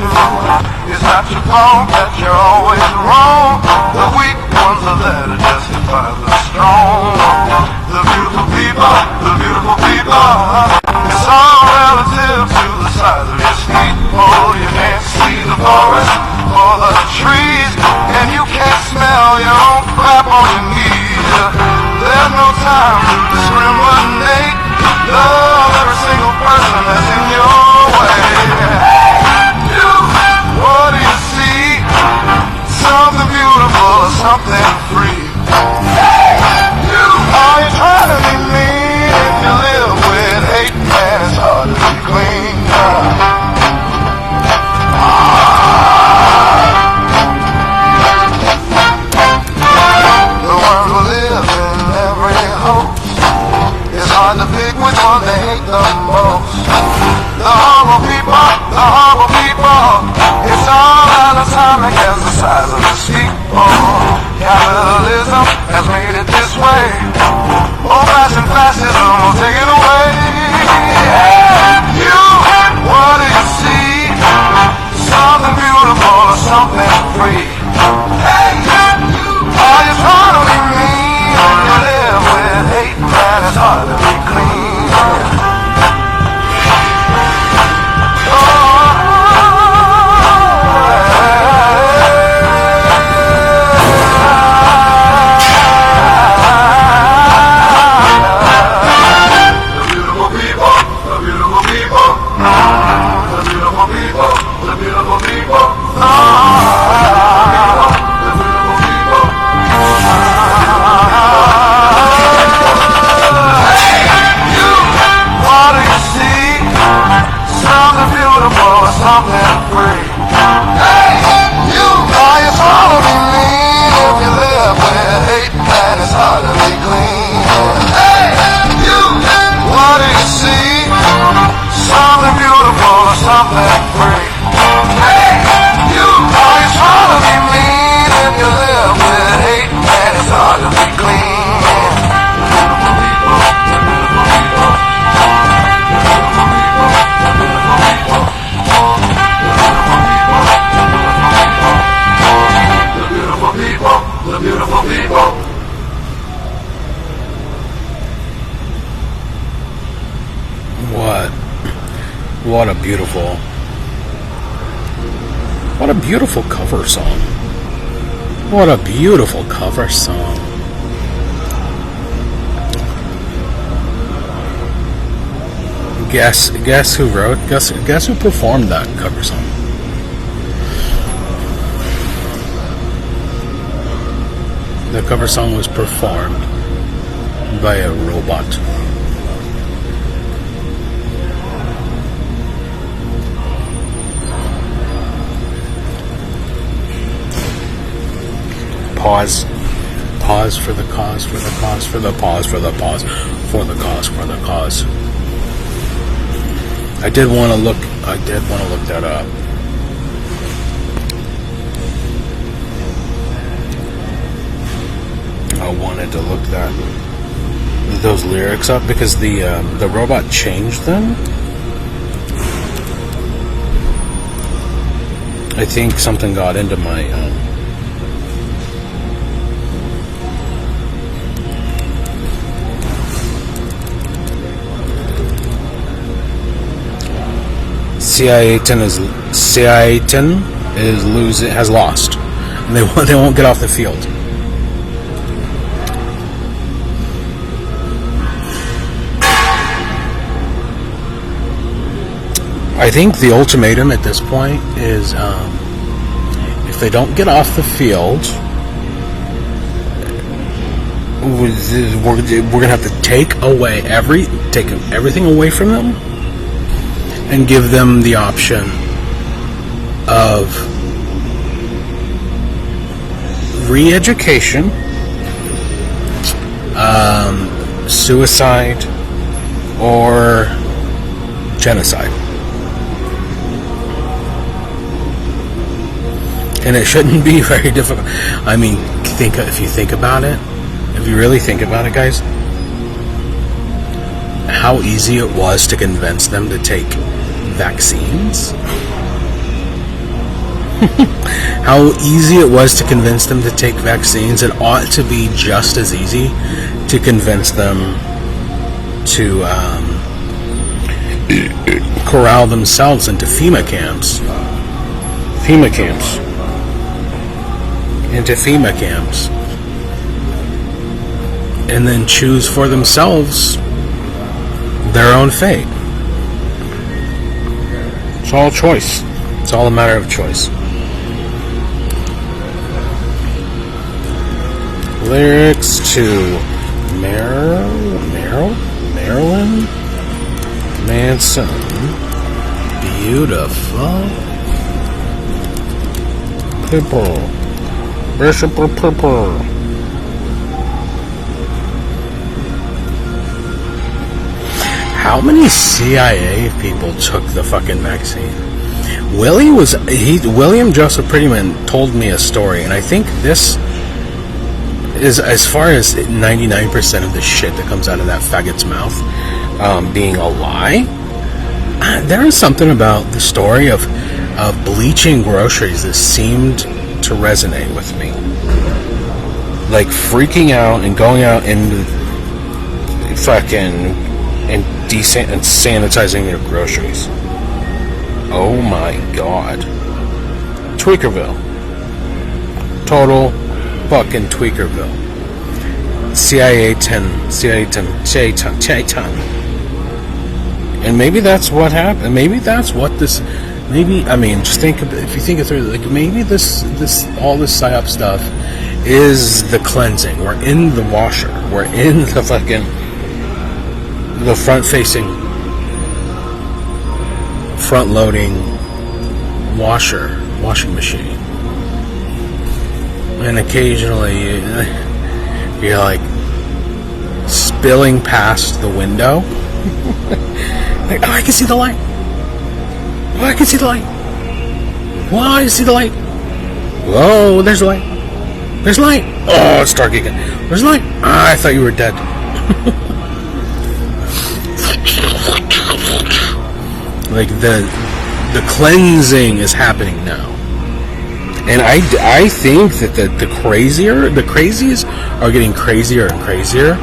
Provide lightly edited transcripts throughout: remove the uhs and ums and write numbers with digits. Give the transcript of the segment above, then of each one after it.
you. It's not your fault that you're always wrong. The weak ones are there to justify the strong. The beautiful people, the beautiful people. It's all relative to the size of your steeple. You can't see the forest or the trees, and you can't smell your own crap on your knees. There's no time to discriminate. Love every single person that's in your way. You, what do you see? Something beautiful or something free. You, are you trying to be mean? If you live with hate, man, it's hard to be clean. The world will live in every hope. It's hard to pick which one they hate the most. The horrible people, it's all anatomic as the size of the steeple. Capitalism has made it this way. Old-fashioned fascism will take it away. You, what do you see? Something beautiful or something free. Hey, you, are you trying to be mean? You live with hate, man, it's hard to be clean. What a beautiful cover song. What a beautiful cover song. Guess who wrote? Guess who performed that cover song? The cover song was performed by a robot. Pause for the cause, for the cause, for the pause, for the pause, for the cause, for the cause. I did want to look that up. I wanted to look those lyrics up because the robot changed them. I think something got into my Seattle has lost, and they won't get off the field. I think the ultimatum at this point is if they don't get off the field, we're gonna have to take everything away from them and give them the option of re-education, suicide, or genocide. And it shouldn't be very difficult. I mean, if you think about it, if you really think about it, guys, how easy it was to convince them to take vaccines. how easy it was to convince them to take vaccines. It ought to be just as easy to convince them to corral themselves into FEMA camps. Into FEMA camps. And then choose for themselves their own fate. It's all choice. It's all a matter of choice. Lyrics to Marilyn Manson. Beautiful people. Bishop of Purple. How many CIA people took the fucking vaccine? William Joseph Prettyman told me a story, and I think this is, as far as 99% of the shit that comes out of that faggot's mouth being a lie, there is something about the story of bleaching groceries that seemed to resonate with me. Like freaking out and going out and fucking and sanitizing their groceries. Oh my god. Tweakerville. Total fucking Tweakerville. CIA 10. And maybe that's what happened. Maybe that's what this. Maybe, I mean, just think of, if you think it through, like maybe this all this psyop stuff is the cleansing. We're in the washer. We're in the fucking the front-facing, front-loading washing machine. And occasionally you're like spilling past the window. Like, oh, I can see the light. Oh, I can see the light. Whoa, I see the light. Whoa, there's the light. There's light. Oh, it's dark again. There's light. Ah, I thought you were dead. Like the cleansing is happening now, and I think that the crazies are getting crazier and crazier,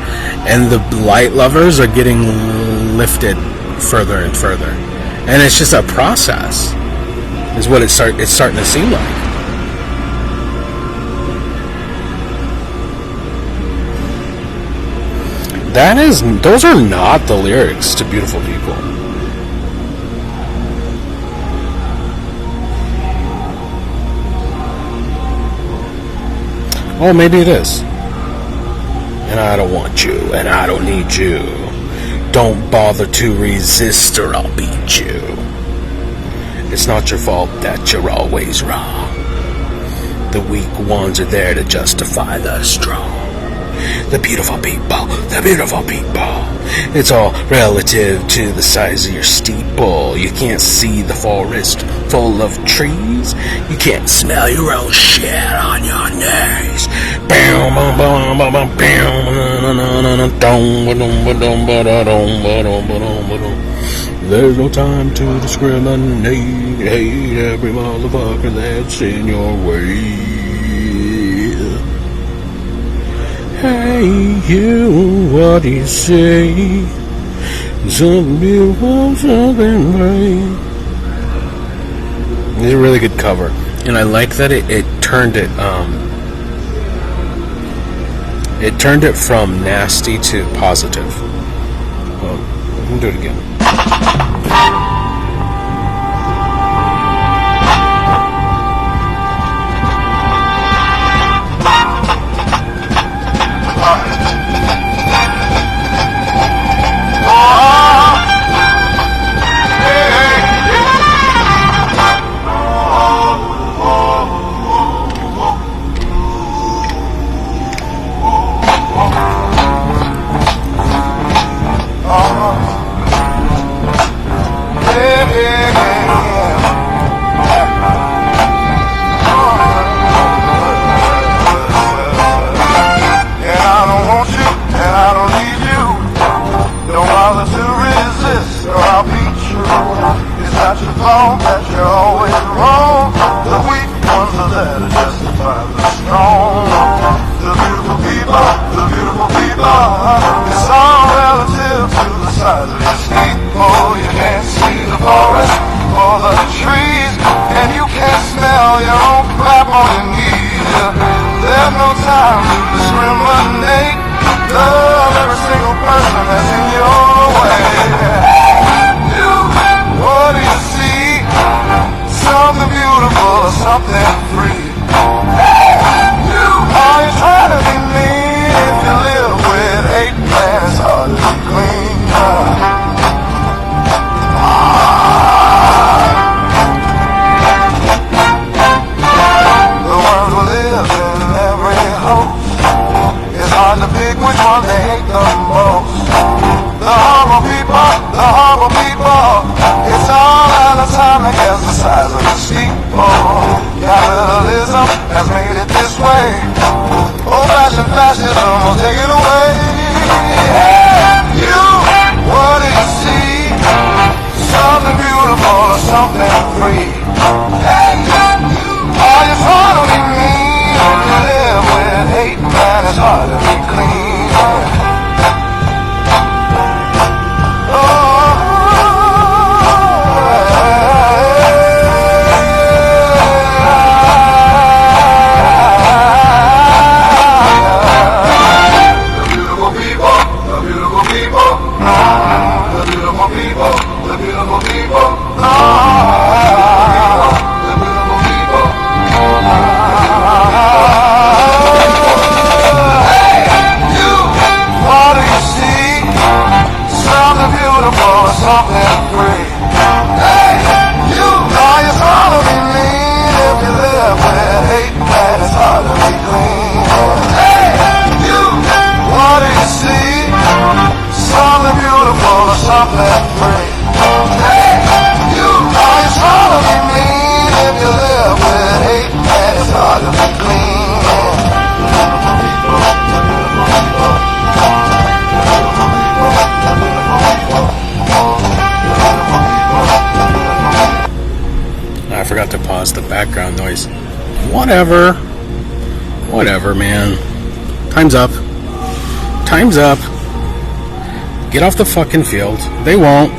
and the light lovers are getting lifted further and further, and it's just a process, is what it's starting to seem like. Those are not the lyrics to Beautiful People. Oh, maybe it is. And I don't want you, and I don't need you. Don't bother to resist or I'll beat you. It's not your fault that you're always wrong. The weak ones are there to justify the strong. The beautiful people, the beautiful people. It's all relative to the size of your steeple. You can't see the forest full of trees. You can't smell your own shit on your knees. There's no time to discriminate. Hate every motherfucker that's in your way. Hey, you, what do you say? Something beautiful, something great. It's a really good cover, and I like that it turned it from nasty to positive. Well, we can do it again. time. Discriminate, love every single person that's in your way. You, what do you see? Something beautiful or something free. You, are you trying to be mean? If you live with hate, man, it's hard to be clean. Hard to pick which one they hate the most. The horrible people, it's all out of time to guess the size of the steeple. Capitalism has made it this way. Old-fashioned fascism will take it away. Yeah, you, what do you see? Something beautiful or something free. Hey, you, are you following me? You live with hate, man, it's hard to be clean. I forgot to pause the background noise. Whatever, man. Time's up. Get off the fucking field. They won't.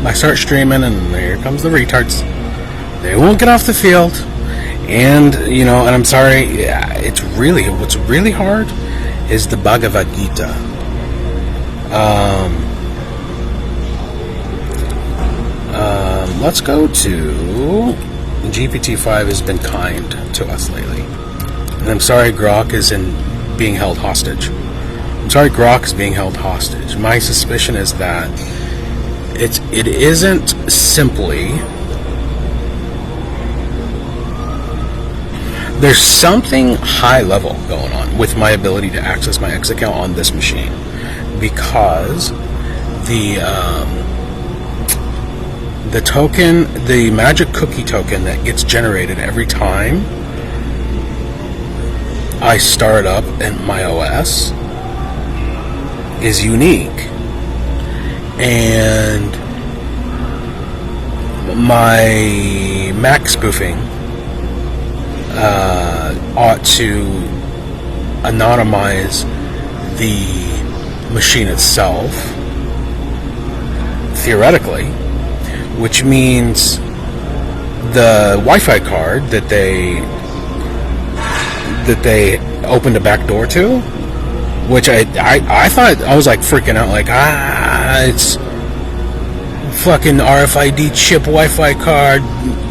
I start streaming and here comes the retards. They won't get off the field. And, and I'm sorry, what's really hard is the Bhagavad Gita. Let's go to GPT-5 has been kind to us lately. And I'm sorry Grok is being held hostage. My suspicion is that it isn't simply, there's something high level going on with my ability to access my X account on this machine, because the token, the magic cookie token that gets generated every time I start up in my OS is unique. And my Mac spoofing ought to anonymize the machine itself, theoretically, which means the Wi-Fi card that they opened a back door to, which I thought, I was like freaking out, like, it's fucking RFID chip Wi-Fi card,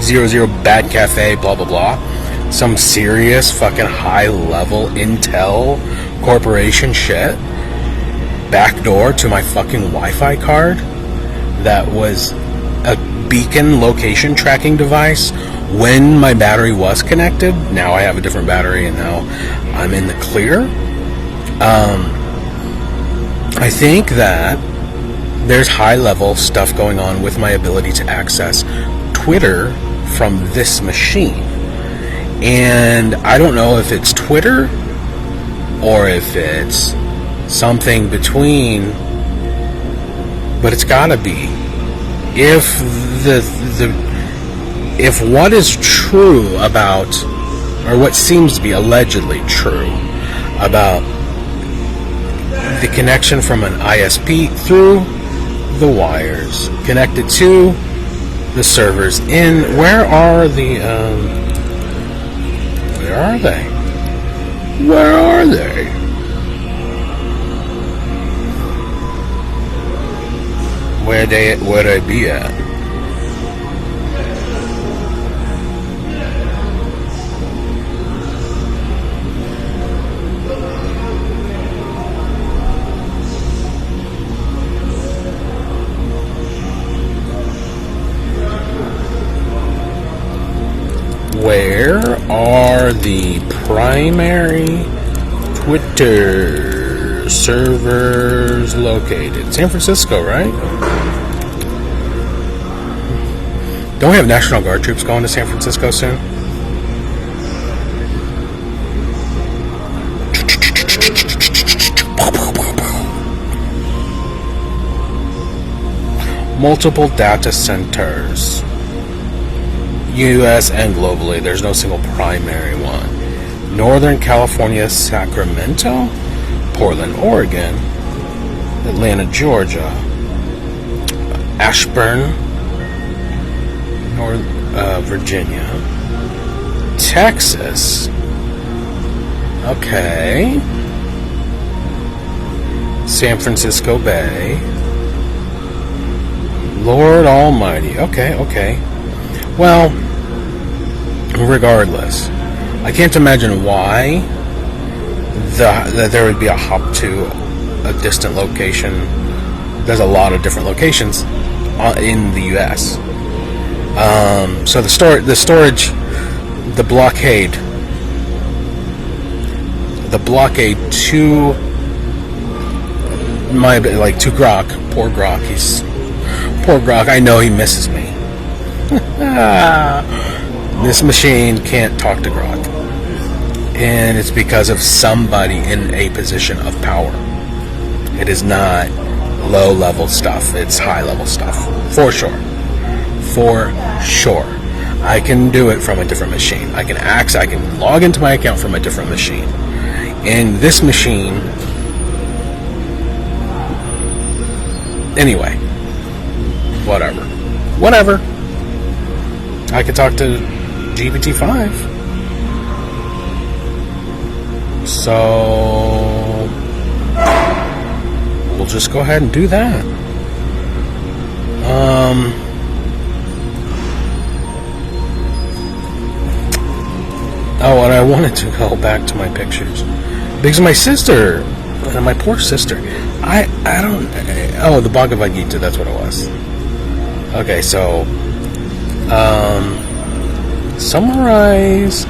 00 bad cafe, blah blah blah, some serious fucking high level Intel corporation shit, backdoor to my fucking Wi-Fi card that was a beacon location tracking device when my battery was connected. Now I have a different battery and now I'm in the clear. I think that there's high level stuff going on with my ability to access Twitter from this machine. And I don't know if it's Twitter or if it's something between, but it's gotta be. If if what is true about, or what seems to be allegedly true about the connection from an ISP through the wires connected to the servers in, where are they? Where are they? Where'd they be at? Where are the primary Twitter servers located? San Francisco, right? Don't we have National Guard troops going to San Francisco soon? Multiple data centers. U.S. and globally, there's no single primary one. Northern California, Sacramento, Portland, Oregon, Atlanta, Georgia, Ashburn, Virginia, Texas. Okay. San Francisco Bay. Lord Almighty. Okay. Well, regardless, I can't imagine why that there would be a hop to a distant location. There's a lot of different locations in the U.S. So the storage, the blockade to Grok. Poor Grok. I know he misses me. This machine can't talk to Grok, and it's because of somebody in a position of power. It is not low-level stuff. It's high-level stuff, for sure. I can do it from a different machine. I can log into my account from a different machine. And this machine, anyway, whatever. I could talk to GPT-5. So we'll just go ahead and do that. Oh, and I wanted to go back to my pictures because my sister, my poor sister, I don't. Oh, the Bhagavad Gita. That's what it was. Okay, so summarize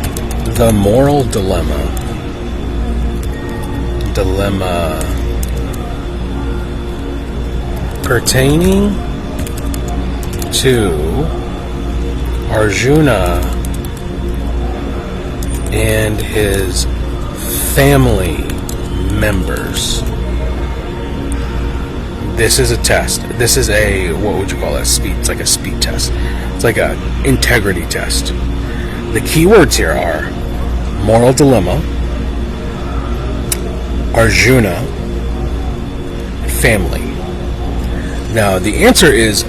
the moral dilemma pertaining to Arjuna and his family members. This is a test. This is a, what would you call it? It's like a speed test. It's like a integrity test. The key words here are moral dilemma, Arjuna, family. Now, the answer is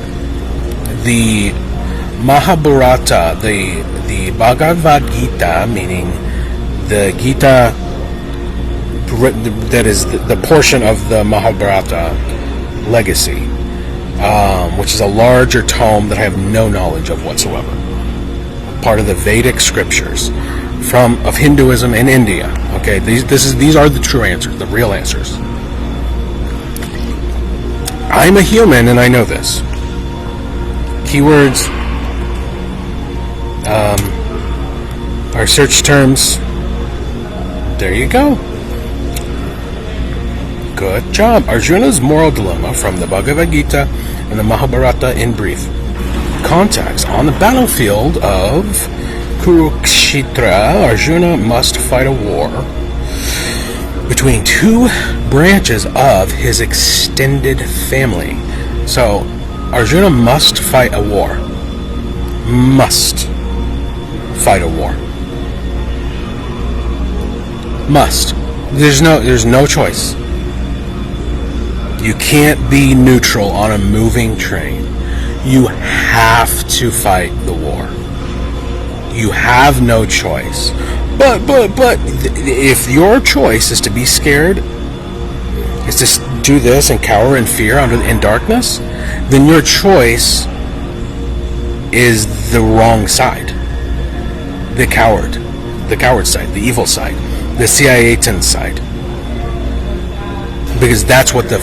the Mahabharata, the Bhagavad Gita, meaning the Gita that is the portion of the Mahabharata legacy, which is a larger tome that I have no knowledge of whatsoever. Part of the Vedic scriptures of Hinduism in India. Okay, these are the true answers, the real answers. I'm a human and I know this. Keywords, our search terms. There you go. Good job. Arjuna's moral dilemma from the Bhagavad Gita and the Mahabharata in brief. Context. On the battlefield of Kurukshetra, Arjuna must fight a war between two branches of his extended family. So, Arjuna must fight a war. Must fight a war. Must. There's no choice. You can't be neutral on a moving train. You have to fight the war. You have no choice But if your choice is to be scared, is to do this and cower in fear in darkness, then your choice is the wrong side. The coward side, the evil side, the CIA-10 side. Because that's what the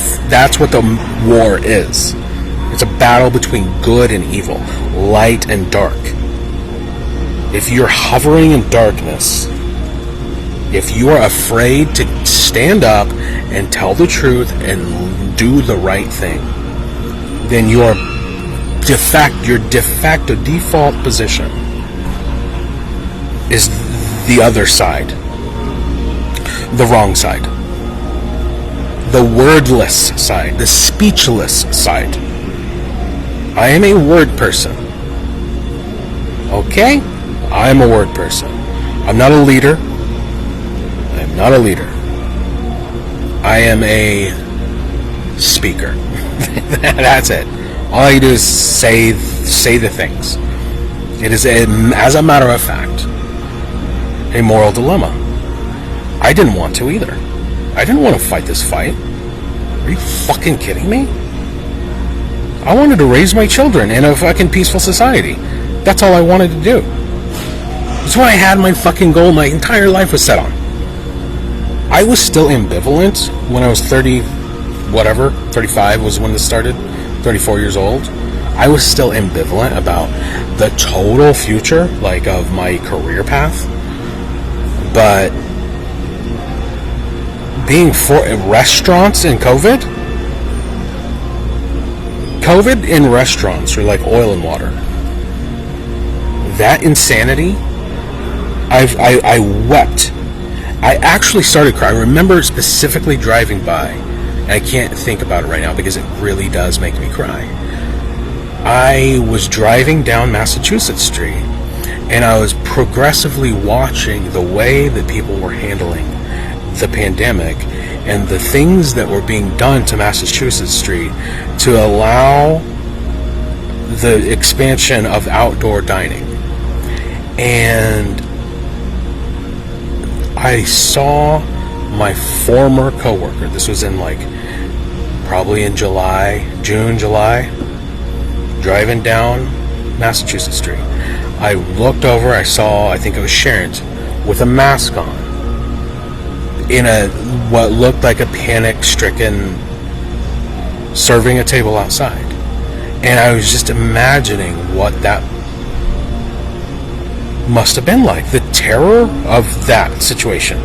war is. It's a battle between good and evil, light and dark. If you're hovering in darkness, if you are afraid to stand up and tell the truth and do the right thing, then your de facto default position is the other side, the wrong side, the wordless side, the speechless side. I am a word person. Okay? I am a word person. I'm not a leader. I am not a leader. I am a speaker. That's it. All I do is say the things. It is, as a matter of fact, a moral dilemma. I didn't want to either. I didn't want to fight this fight. Are you fucking kidding me? I wanted to raise my children in a fucking peaceful society. That's all I wanted to do. That's what I had my fucking goal my entire life was set on. I was still ambivalent when I was 35 was when this started, 34 years old. I was still ambivalent about the total future, like, of my career path. But being for restaurants in COVID in restaurants are like oil and water. That insanity, I wept. I actually started crying. I remember specifically driving by, and I can't think about it right now because it really does make me cry. I was driving down Massachusetts Street, and I was progressively watching the way that people were handling the pandemic and the things that were being done to Massachusetts Street to allow the expansion of outdoor dining. And I saw my former coworker, this was in probably in June, July, driving down Massachusetts Street. I looked over, I think it was Sharon, with a mask on, in what looked like a panic-stricken, serving a table outside. And I was just imagining what that must have been like, the terror of that situation.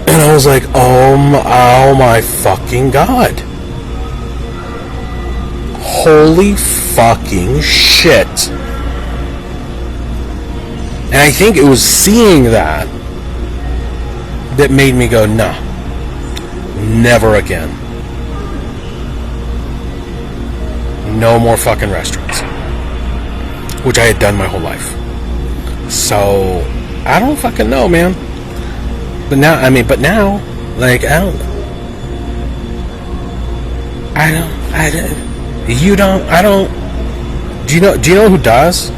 And I was like, oh my fucking God. Holy fucking shit. And I think it was seeing that made me go, no, never again. No more fucking restaurants. Which I had done my whole life. So, I don't fucking know, man. But now, do you know who does?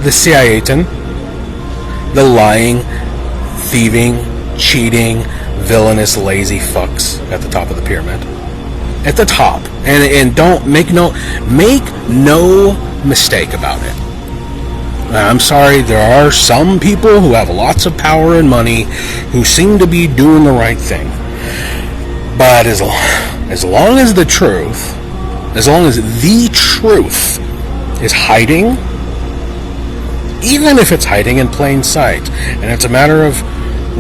The CIA-10. The lying, thieving, cheating, villainous, lazy fucks at the top of the pyramid. At the top. And don't make no mistake about it. I'm sorry, there are some people who have lots of power and money who seem to be doing the right thing. But as long as the truth is hiding, even if it's hiding in plain sight, and it's a matter of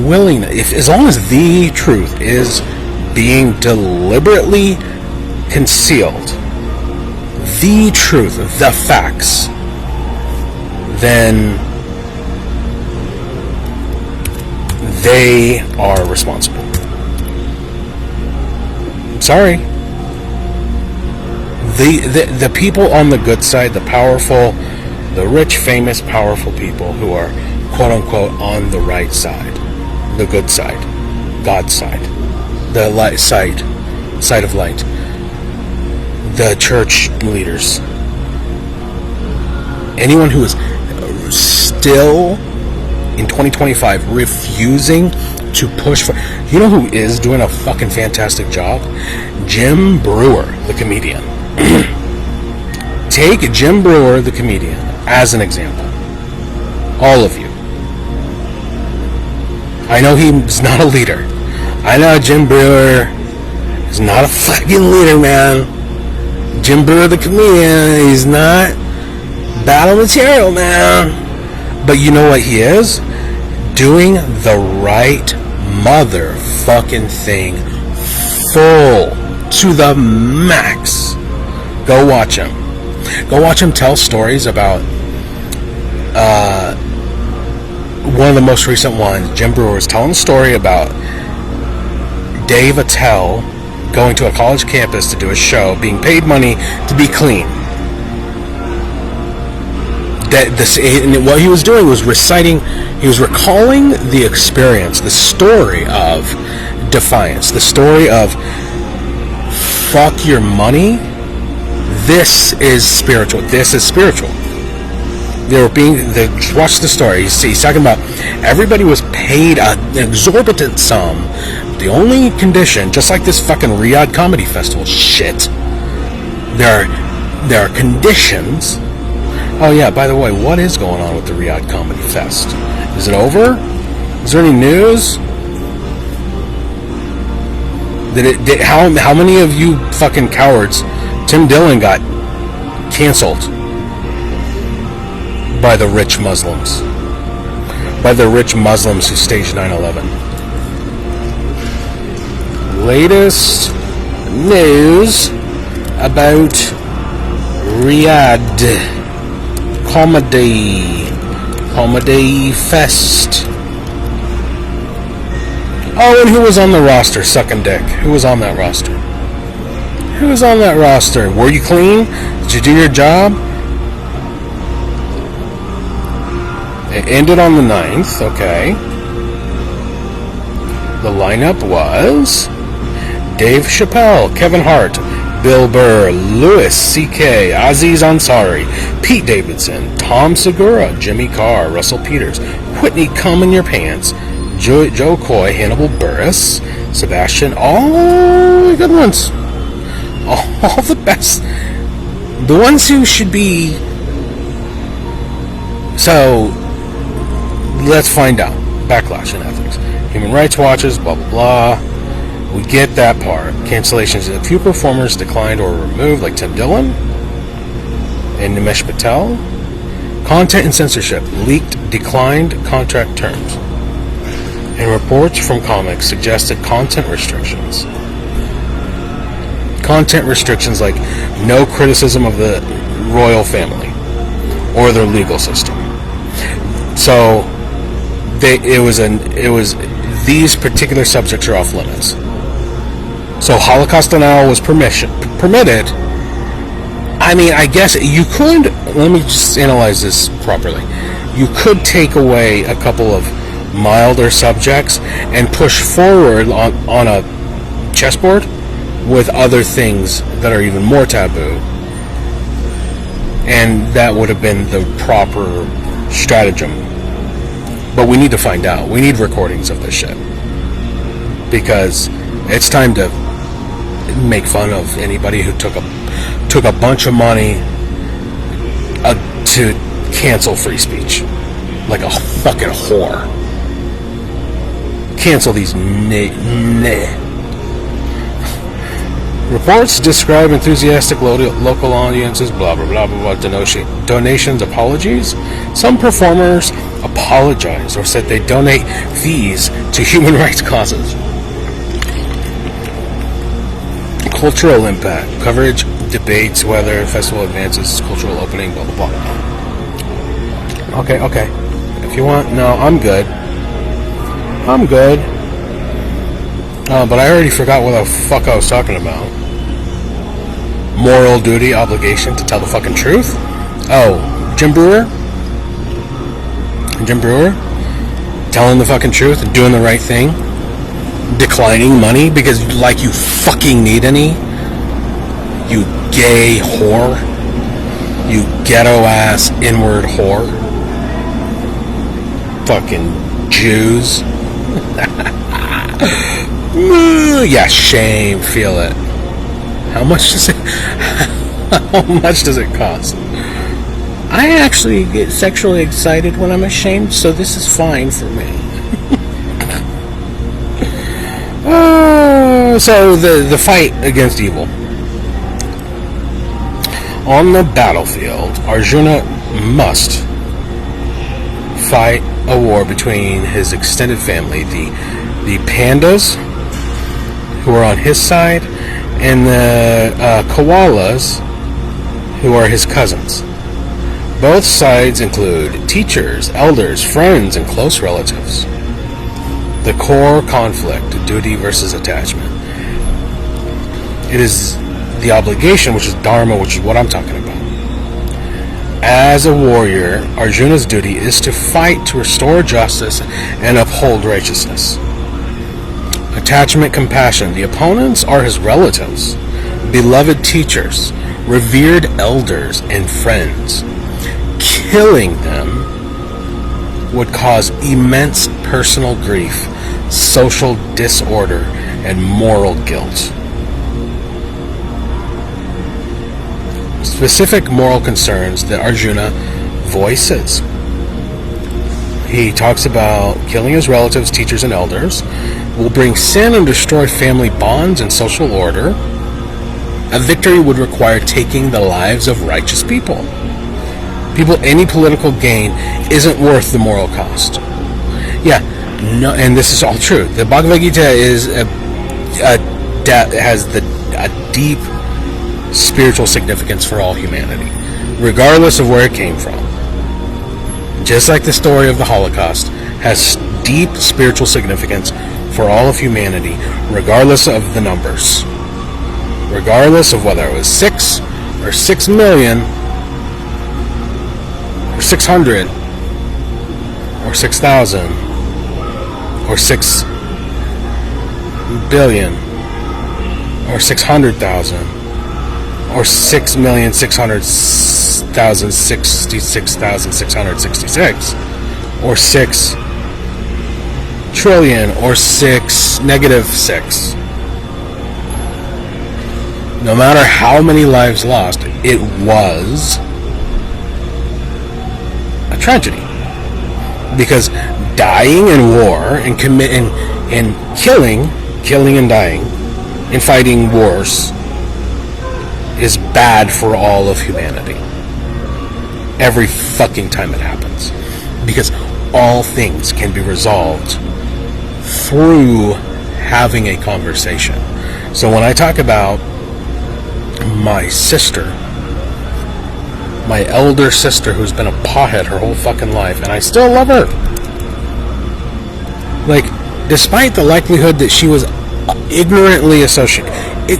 willingness, as long as the truth is being deliberately concealed, the truth, the facts, then they are responsible. Sorry. The people on the good side, the powerful, the rich, famous, powerful people who are quote unquote on the right side, the good side, God's side, the light side of light, the church leaders, anyone who is still in 2025 refusing to push for... You know who is doing a fucking fantastic job? Jim Brewer, the comedian. Take Jim Brewer, the comedian, as an example. All of you. I know he's not a leader. I know Jim Brewer is not a fucking leader, man. Jim Brewer, the comedian, he's not battle material, man. But you know what he is? Doing the right motherfucking thing full to the max. Go watch him. Go watch him tell stories about one of the most recent ones. Jim Brewer was telling a story about Dave Attell going to a college campus to do a show, being paid money to be clean. And what he was doing was he was recalling the experience, the story of defiance, the story of fuck your money. This is spiritual. This is spiritual. Watch the story. He's talking about everybody was paid an exorbitant sum. The only condition, just like this fucking Riyadh Comedy Festival shit, there are conditions. Oh yeah, by the way, what is going on with the Riyadh Comedy Fest? Is it over? Is there any news? How many of you fucking cowards? Tim Dillon got canceled by the rich Muslims. By the rich Muslims who staged 9/11. Latest news about Riyadh Comedy Fest. Oh, and who was on the roster sucking dick? Who was on that roster? Who was on that roster? Were you clean? Did you do your job? It ended on the 9th, okay. The lineup was Dave Chappelle, Kevin Hart, Bill Burr, Louis C.K., Aziz Ansari, Pete Davidson, Tom Segura, Jimmy Carr, Russell Peters, Whitney Come in Your Pants, Joe Coy, Hannibal Buress, Sebastian, all the good ones. All the best. The ones who should be. So, let's find out. Backlash in ethics. Human Rights Watches, blah, blah, blah. We get that part. Cancellations. A few performers declined or removed, like Tim Dillon and Nimesh Patel. Content and censorship. Leaked, declined contract terms. And reports from comics suggested content restrictions. Content restrictions like no criticism of the royal family or their legal system. So it was these particular subjects are off limits. So Holocaust denial was permitted. I mean, I guess you could. Let me just analyze this properly. You could take away a couple of milder subjects and push forward on a chessboard with other things that are even more taboo, and that would have been the proper stratagem. But we need to find out. We need recordings of this shit, because it's time to make fun of anybody who took a bunch of money to cancel free speech, like a fucking whore. Cancel these Reports describe enthusiastic local audiences, blah, blah, blah, blah, blah, donations, apologies. Some performers apologized or said they donate fees to human rights causes. Cultural impact. Coverage debates whether festival advances cultural opening, blah, blah, blah. Okay. If you want, no, I'm good. But I already forgot what the fuck I was talking about. Moral duty, obligation to tell the fucking truth. Oh, Jim Brewer, telling the fucking truth and doing the right thing. Declining money because like you fucking need any. You gay whore. You ghetto ass inward whore. fucking Jews. Yeah, shame, feel it. How much does it cost? I actually get sexually excited when I'm ashamed, so this is fine for me. So the fight against evil. On the battlefield, Arjuna must fight a war between his extended family, the pandas, who are on his side, and the koalas, who are his cousins. Both sides include teachers, elders, friends, and close relatives. The core conflict, duty versus attachment. It is the obligation, which is dharma, which is what I'm talking about. As a warrior, Arjuna's duty is to fight to restore justice and uphold righteousness. Attachment, compassion. The opponents are his relatives, beloved teachers, revered elders, and friends. Killing them would cause immense personal grief, social disorder, and moral guilt. Specific moral concerns that Arjuna voices. He talks about killing his relatives, teachers, and elders will bring sin and destroy family bonds and social order. A victory would require taking the lives of righteous people. Any political gain isn't worth the moral cost. Yeah, no, and this is all true. The Bhagavad Gita has a deep spiritual significance for all humanity, regardless of where it came from. Just like the story of the Holocaust has deep spiritual significance for all of humanity, regardless of the numbers. Regardless of whether it was 6 or 6 million or 600 or 6,000 or 6 billion or 600,000 or 6,600,066,666 or 6 trillion or 6 negative 6. No matter how many lives lost, it was a tragedy. Because dying in war and killing and dying in fighting wars is bad for all of humanity. Every fucking time it happens. Because all things can be resolved through having a conversation. So when I talk about my sister, my elder sister, who's been a pothead her whole fucking life, and I still love her. Like, despite the likelihood that she was ignorantly associated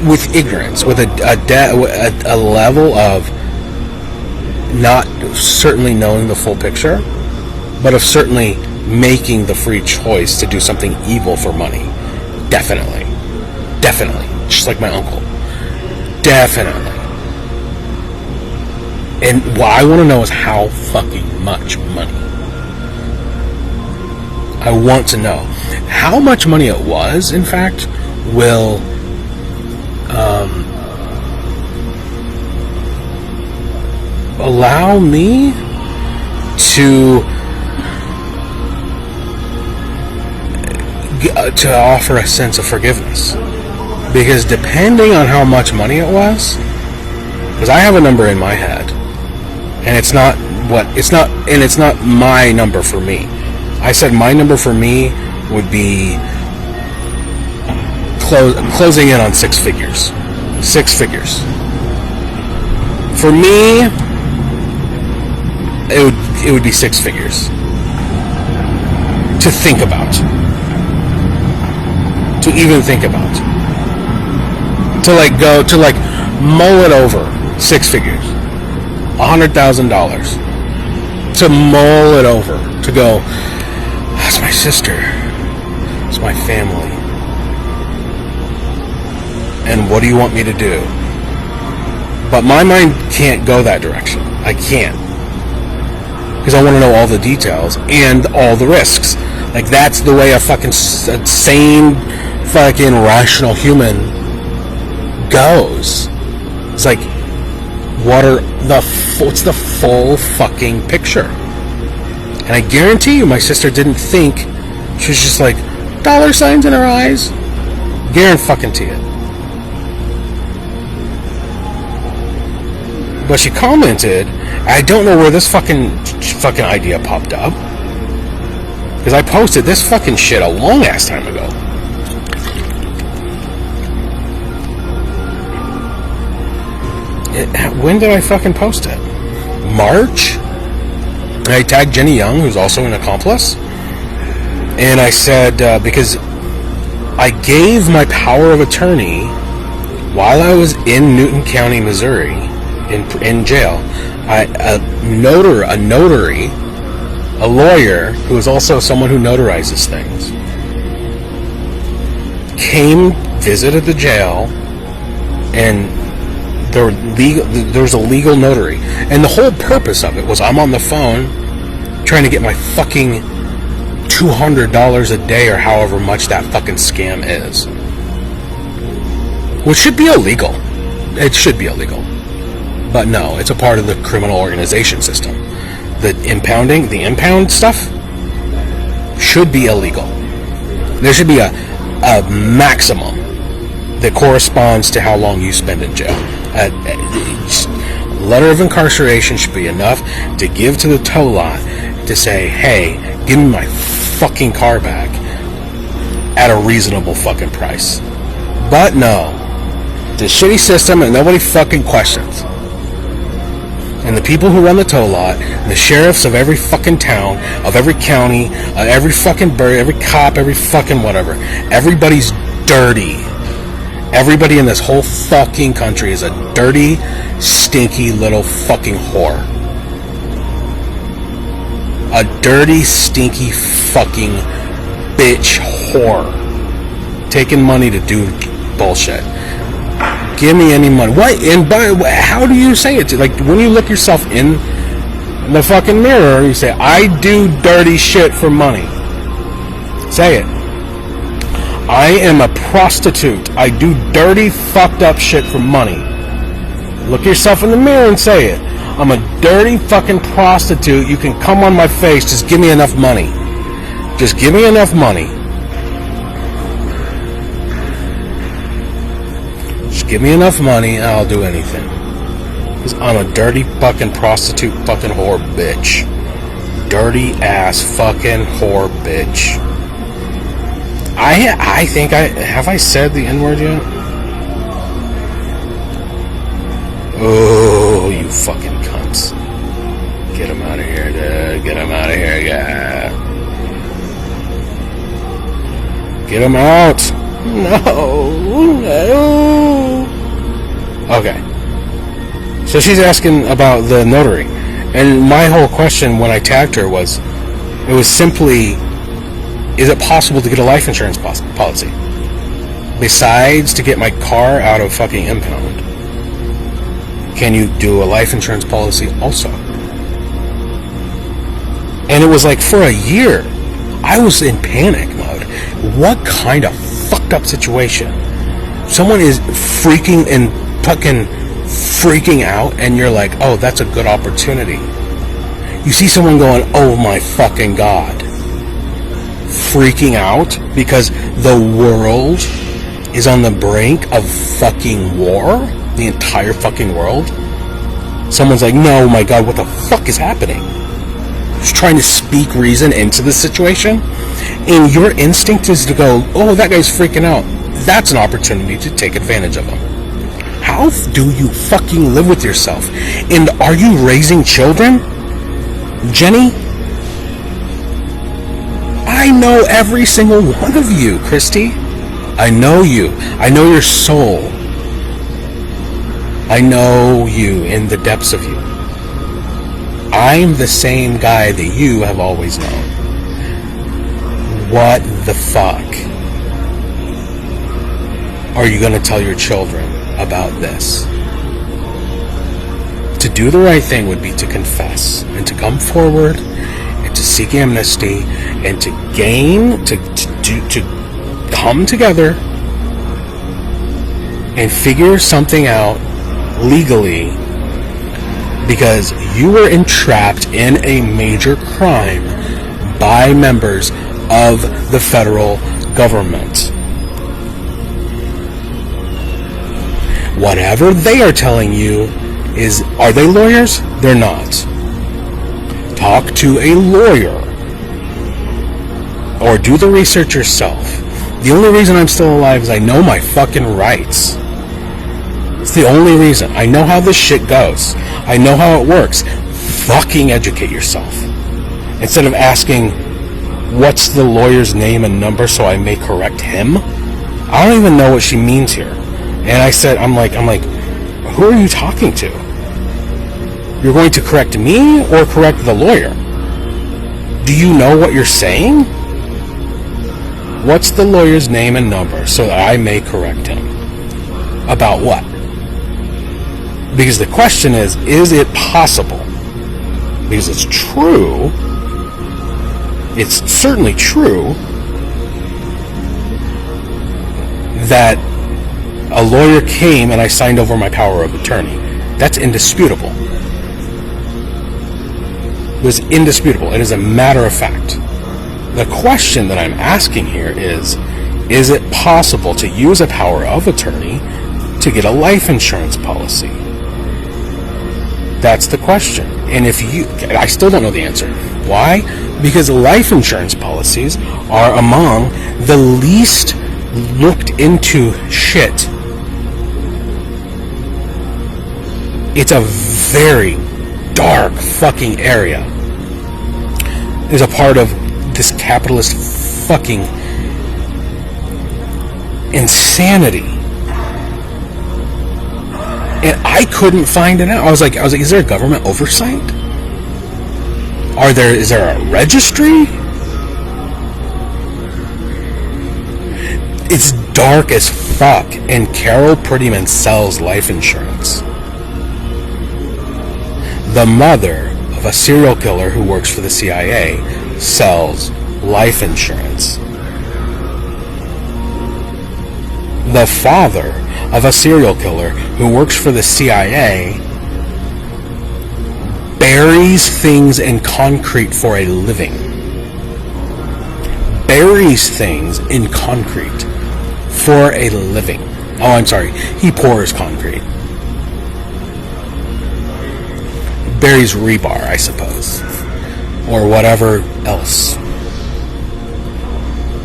with ignorance, with a level of not certainly knowing the full picture, but of certainly making the free choice to do something evil for money. Definitely. Just like my uncle. Definitely. And what I want to know is how fucking much money. I want to know how much money it was, in fact, will allow me to offer a sense of forgiveness. Because depending on how much money it was, because I have a number in my head, and it's not my number for me. I said my number for me would be closing in on 6 figures. 6 figures. For me, it would be 6 figures to think about, to even think about, to mull it over. 6 figures, $100,000, to mull it over, to go, that's my sister, it's my family, and what do you want me to do? But my mind can't go that direction. I can't. because I want to know all the details and all the risks. Like, that's the way a fucking sane, fucking rational human goes. It's like, what's the full fucking picture? And I guarantee you, my sister didn't think. She was just like, dollar signs in her eyes. Guarantee it. But she commented, I don't know where this fucking idea popped up, because I posted this fucking shit a long ass time ago. When did I fucking post it? March? And I tagged Jenny Young, who's also an accomplice. And I said, because I gave my power of attorney while I was in Newton County, Missouri, in jail. A notary, a lawyer who is also someone who notarizes things, visited the jail, and there's a legal notary. And the whole purpose of it was, I'm on the phone trying to get my fucking $200 a day, or however much that fucking scam is. Which should be illegal. It should be illegal. But no, it's a part of the criminal organization system. The impound stuff should be illegal. There should be a maximum that corresponds to how long you spend in jail. A letter of incarceration should be enough to give to the tow lot to say, hey, give me my fucking car back at a reasonable fucking price. But no, it's a shitty system and nobody fucking questions. And the people who run the tow lot, the sheriffs of every fucking town, of every county, every fucking borough, every cop, every fucking whatever, everybody's dirty. Everybody in this whole fucking country is a dirty, stinky little fucking whore. A dirty, stinky fucking bitch whore. Taking money to do bullshit. Give me any money. What? And how do you say it? Like, when you look yourself in the fucking mirror, you say, I do dirty shit for money. Say it. I am a prostitute. I do dirty, fucked up shit for money. Look yourself in the mirror and say it. I'm a dirty fucking prostitute. You can come on my face. Just give me enough money. Just give me enough money. Just give me enough money and I'll do anything. Because I'm a dirty fucking prostitute fucking whore bitch. Dirty ass fucking whore bitch. I think have I said the N-word yet? Oh, you fucking cunts. Get him out of here, dude. Get him out of here, yeah. Get him out. No. Okay. So she's asking about the notary. And my whole question when I tagged her was, it was simply, is it possible to get a life insurance policy? Besides to get my car out of fucking impound, can you do a life insurance policy also? And it was like, for a year, I was in panic mode. What kind of fucked up situation? Someone is freaking out, and you're like, oh, that's a good opportunity. You see someone going, oh my fucking God. Freaking out because the world is on the brink of fucking war, the entire fucking world. Someone's like, no, my God, what the fuck is happening? Just trying to speak reason into the situation, and your instinct is to go, oh, that guy's freaking out. That's an opportunity to take advantage of him. How do you fucking live with yourself? And are you raising children? Jenny? I know every single one of you, Christy. I know you. I know your soul. I know you in the depths of you. I'm the same guy that you have always known. What the fuck are you going to tell your children about this? to do the right thing would be to confess and to come forward and to seek amnesty and to come together and figure something out legally, because you were entrapped in a major crime by members of the federal government. Whatever they are telling you is, are they lawyers? They're not. Talk to a lawyer or do the research yourself. The only reason I'm still alive is I know my fucking rights. It's the only reason. I know how this shit goes. I know how it works. Fucking educate yourself. Instead of asking, what's the lawyer's name and number so I may correct him? I don't even know what she means here. And I said, I'm like, who are you talking to? You're going to correct me or correct the lawyer? Do you know what you're saying? What's the lawyer's name and number so that I may correct him? About what? Because the question is it possible? Because it's true. It's certainly true that a lawyer came and I signed over my power of attorney. That's indisputable. It was indisputable. It is a matter of fact. The question that I'm asking here is it possible to use a power of attorney to get a life insurance policy? That's the question. And I still don't know the answer. Why? Because life insurance policies are among the least looked into shit. It's a very dark fucking area. It's a part of this capitalist fucking insanity. And I couldn't find it out. I was like, is there a government oversight? Is there a registry? It's dark as fuck, and Carol Prettyman sells life insurance. The mother of a serial killer who works for the CIA sells life insurance. The father of a serial killer who works for the CIA buries things in concrete for a living. Buries things in concrete for a living. Oh, I'm sorry. He pours concrete. Buries rebar, I suppose. Or whatever else.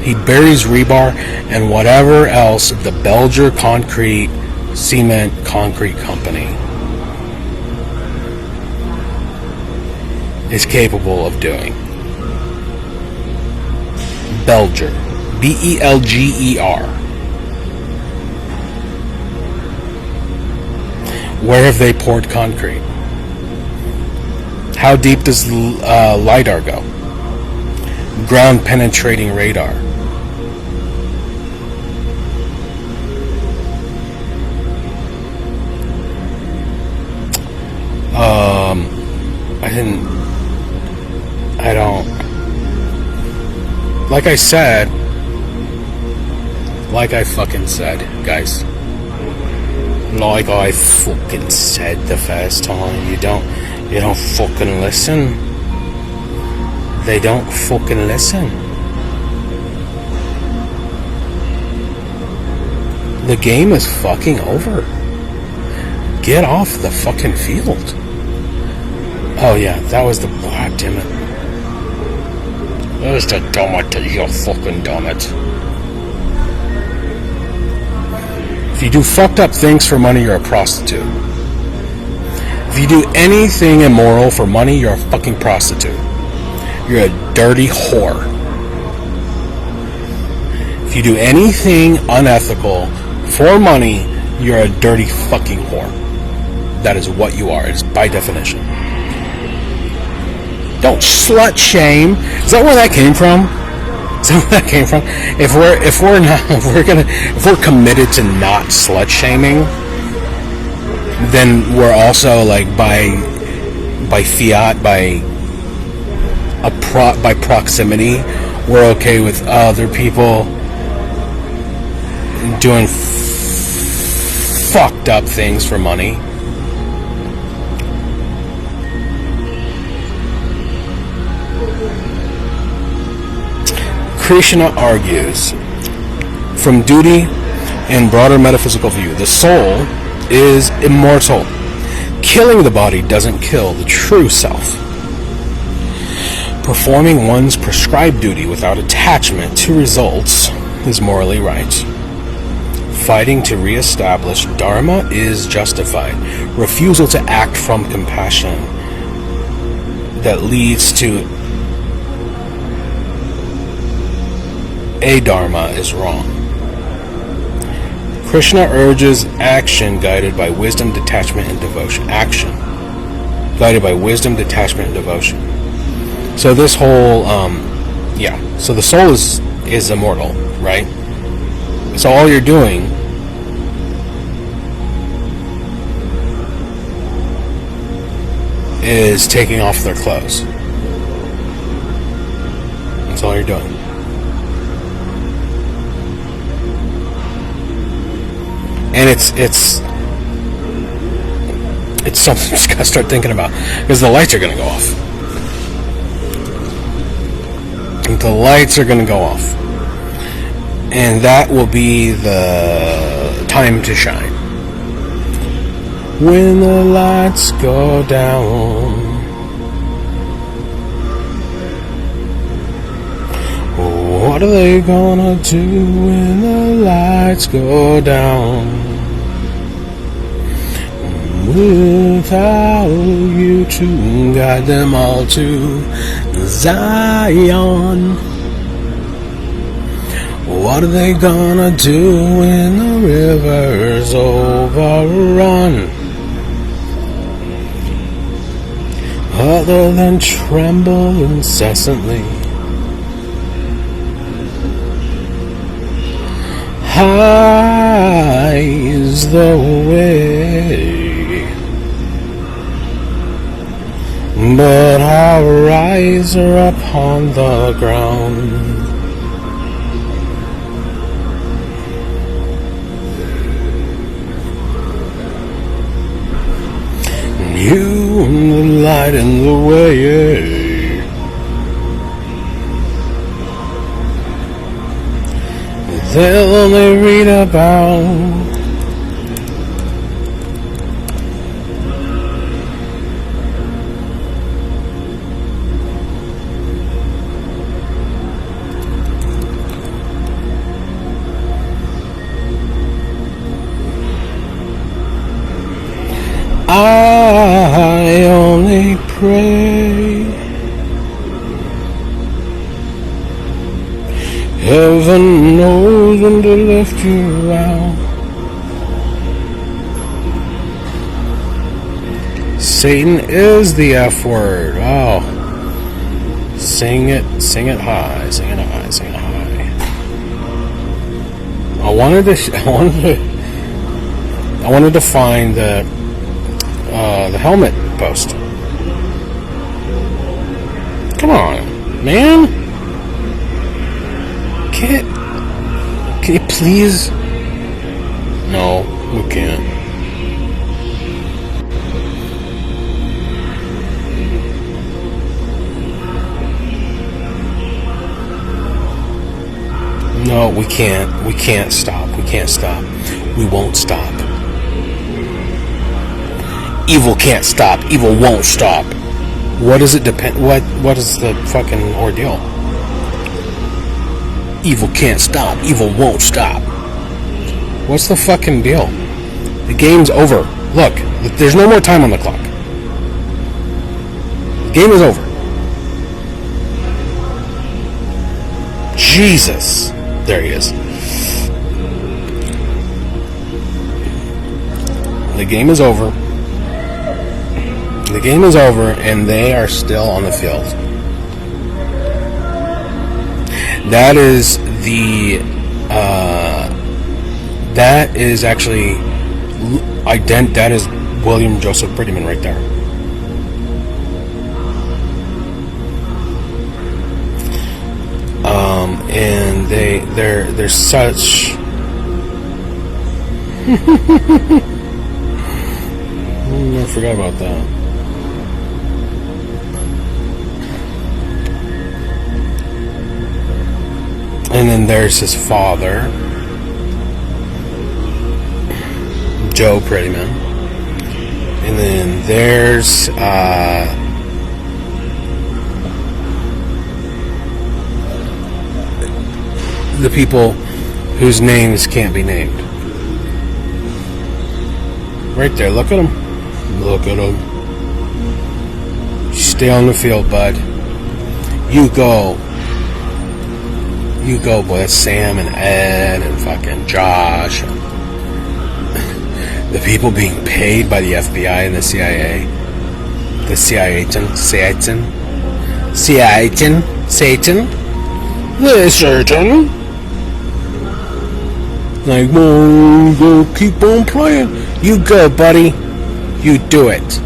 He buries rebar and whatever else the Belger Concrete Cement Concrete Company is capable of doing. Belger. Belger. Where have they poured concrete? How deep does LiDAR go? Ground penetrating radar. Like I fucking said, guys. Like I fucking said the first time, you don't fucking listen. They don't fucking listen. The game is fucking over. Get off the fucking field. Oh yeah, that was the... God damn it. That was the dummit, you fucking dummit. If you do fucked up things for money, you're a prostitute. If you do anything immoral for money, you're a fucking prostitute. You're a dirty whore. If you do anything unethical for money, you're a dirty fucking whore. That is what you are. It's by definition. Don't slut shame. Is that where that came from? Is that where that came from? If we're committed to not slut shaming, then we're also like by fiat, by proximity, we're okay with other people doing fucked up things for money. Krishna argues, from duty and broader metaphysical view, the soul is immortal. Killing the body doesn't kill the true self. Performing one's prescribed duty without attachment to results is morally right. Fighting to re-establish dharma is justified. Refusal to act from compassion that leads to a dharma is wrong. Krishna urges action guided by wisdom, detachment, and devotion. Action guided by wisdom, detachment, and devotion. So this whole, so the soul is immortal, right? So all you're doing is taking off their clothes. That's all you're doing. And it's something you just gotta start thinking about, because the lights are gonna go off. The lights are gonna go off, and that will be the time to shine. When the lights go down, what are they gonna do when the lights go down? Without you to guide them all to Zion. What are they gonna do when the river's overrun? Other than tremble incessantly. High is the way, but our eyes are upon the ground. You and the light in the way. They'll only read about I only pray heaven knows when to lift you out. Satan is the F word. Oh, sing it high, sing it high, sing it high. I wanted to find the helmet post. Come on, man. Can you please? No, we can't. No, we can't. We can't stop. We can't stop. We won't stop. Evil can't stop. Evil won't stop. What does it depend? What is the fucking ordeal? Evil can't stop. Evil won't stop. What's the fucking deal? The game's over. Look, there's no more time on the clock. The game is over. Jesus. There he is. The game is over. The game is over, and they are still on the field. That is the. That is actually. That is William Joseph Prettyman right there. And they're such. I forgot about that. And then there's his father, Joe Prettyman. And then there's the people whose names can't be named. Right there, look at them. Look at them. Stay on the field, bud. You go. You go, boy. That's Sam and Ed and fucking Josh. The people being paid by the FBI and the CIA. The Satan. The Satan. Like, well, go keep on playing. You go, buddy. You do it.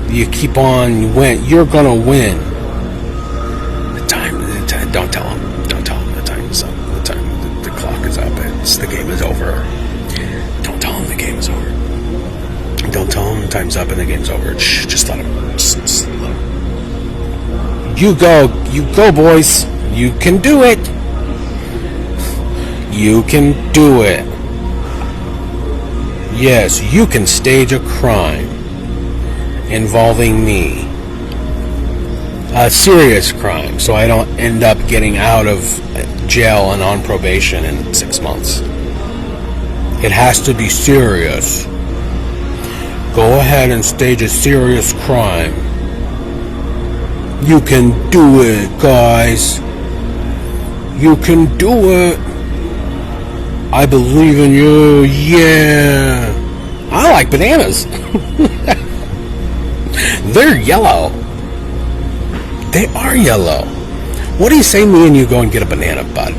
You keep on. You win. You're gonna win. The time. Don't tell him. Don't tell him the time is up. The clock is up. The game is over. Don't tell him the game is over. Don't tell him the time's up and the game's over. Shh, just let him. Just let him. You go, boys. You can do it. You can do it. Yes, you can stage a crime involving me. A serious crime, so I don't end up getting out of jail and on probation in 6 months. It has to be serious. Go ahead and stage a serious crime. You can do it, guys. You can do it. I believe in you. Yeah. I like bananas. They're yellow. They are yellow. What do you say me and you go and get a banana, bud?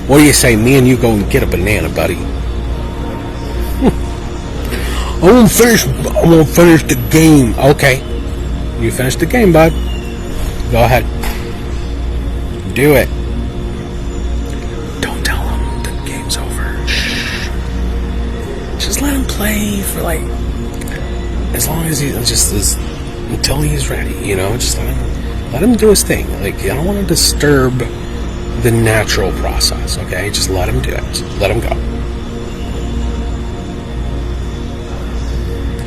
What do you say me and you go and get a banana, buddy? I won't finish the game. Okay. You finish the game, bud. Go ahead. Do it. Don't tell him the game's over. Shh. Just let him play for like as long as until he's ready, you know, just let him do his thing. Like, I don't want to disturb the natural process, okay? Just let him do it. Let him go.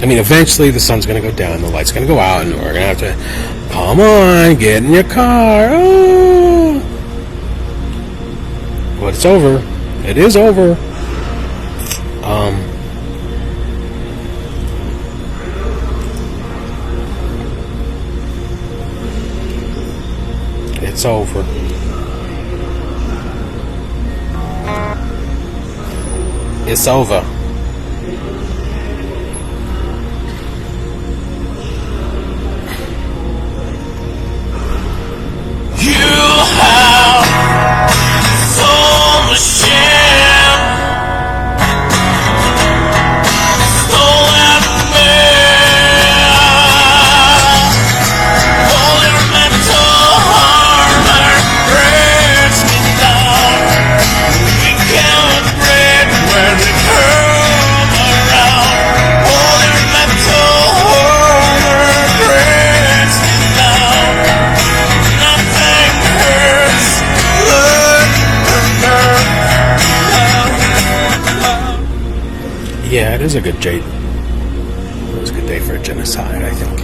I mean, eventually the sun's going to go down, the light's going to go out, and we're going to have to, come on, get in your car. Oh. But it's over. It is over. It's over. It's over. Yeah, it is a good day. It was a good day for a genocide, I think.